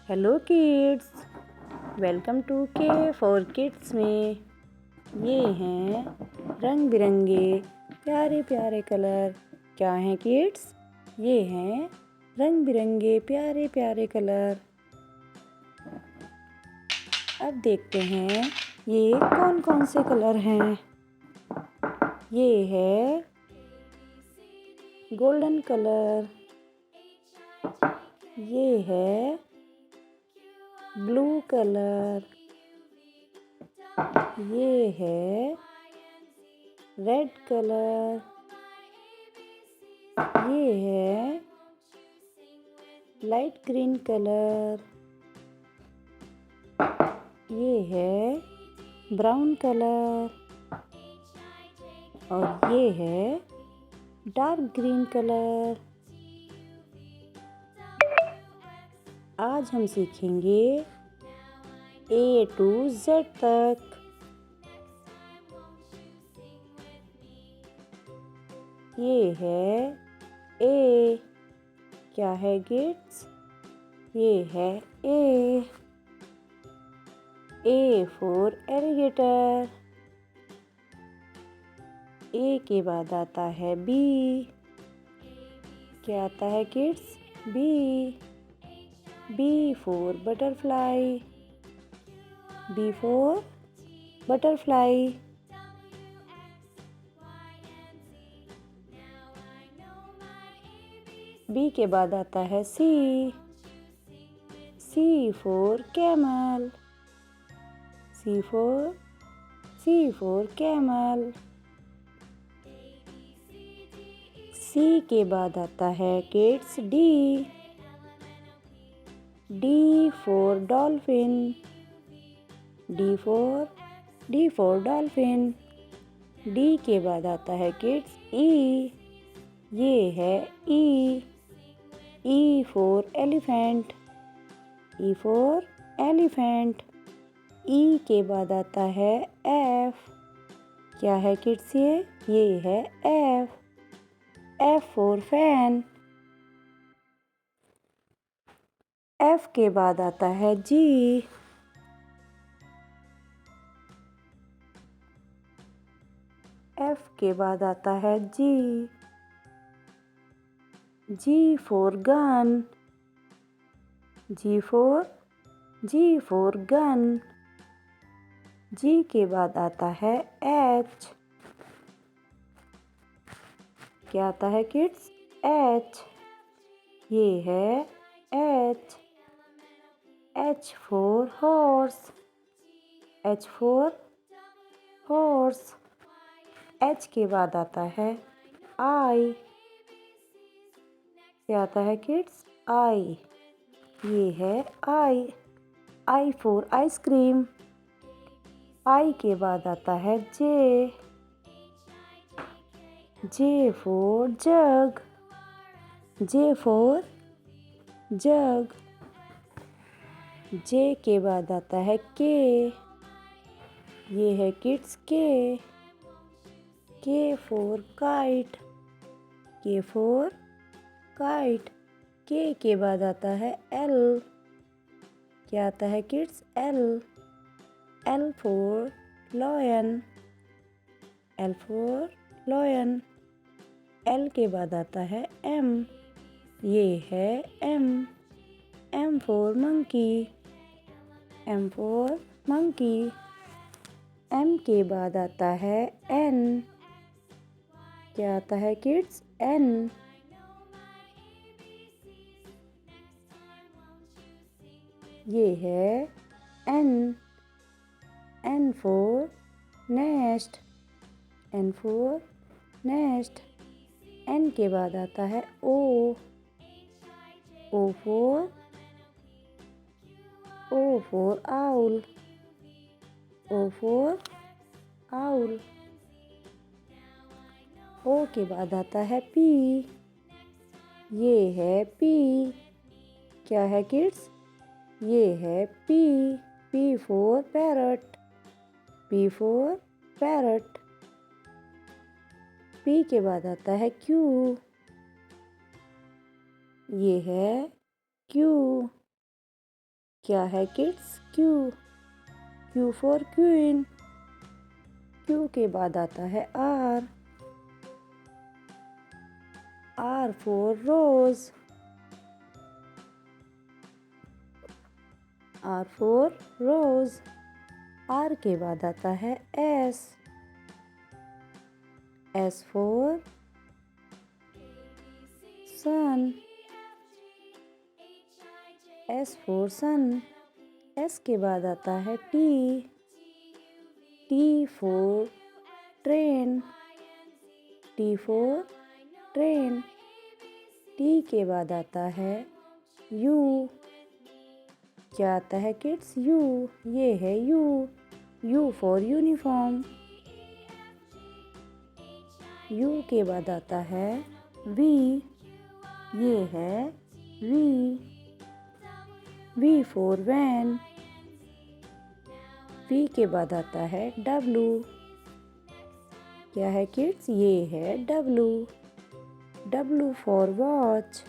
Hello kids, welcome to के for kids में ये हैं रंग बिरंगे प्यारे प्यारे कलर। क्या हैं किड्स? ये हैं रंग बिरंगे प्यारे प्यारे कलर। अब देखते हैं ये कौन कौन से कलर हैं। ये है गोल्डन कलर, ये है ब्लू कलर, ये है रेड कलर, ये है लाइट ग्रीन कलर, ये है ब्राउन कलर और ये है डार्क ग्रीन कलर। आज हम सीखेंगे A to Z तक। ये है A। क्या है किड्स? ये है A। A for alligator. A के बाद आता है B। क्या आता है kids? B। B for butterfly. B for butterfly. B के बाद आता है C। C for camel. C for camel. C के बाद आता है kids D। D for dolphin. D for dolphin. D के बाद आता है किड्स E। ये है E। E for elephant. E for elephant. E के बाद आता है F। क्या है किड्स ये है F। F for fan. F के बाद आता है G। F के बाद आता है G। G for gun. G for gun. G के बाद आता है H। क्या आता है किड्स? H। ये है H। H for horse. H for horse. H के बाद आता है I। क्या आता है किड्स? I। ये है I। I for ice cream. I के बाद आता है J। J for jug. J for jug. J के बाद आता है K। ये है kids K। K for kite. K for kite. K के बाद आता है L। क्या आता है kids? L। L for lion. L for lion. L के बाद आता है M। ये है M। M for monkey. M for monkey. M के बाद आता है N। क्या आता है किड्स? N। ये है N। N for nest. N for nest. N के बाद आता है O। O for owl. O for owl. O के बाद आता है P। ये है P। क्या है किड्स? ये है P। P for parrot. P for parrot. P के बाद आता है Q। ये है Q। क्या है kids? Q. Q for queen. Q के बाद आता है R. R for rose. R for rose. R के बाद आता है S. S for sun. S for sun. S के बाद आता है T. T for train. T for train. T के बाद आता है यू। क्या आता है किड्स? यू। ये है U. U for uniform. U के बाद आता है वी। ये है V. V for van. V के बाद आता है डब्लू। क्या है किड्स? ये है W. W for watch.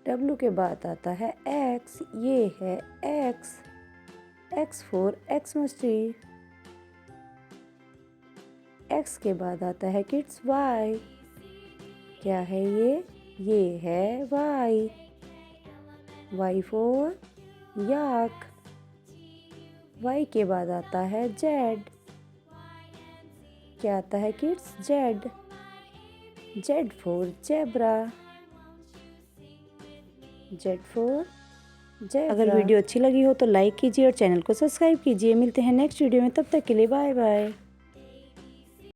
W के बाद आता है एक्स। ये है x. X for Xmas tree. X के बाद आता है किड्स वाई। क्या है ये? ये है Y. Y for yak. Y के बाद आता है जेड। क्या आता है kids? Z. Z for zebra. Z for zebra. अगर वीडियो अच्छी लगी हो तो लाइक कीजिए और चैनल को सब्सक्राइब कीजिए। मिलते हैं नेक्स्ट वीडियो में, तब तक के लिए बाय बाय।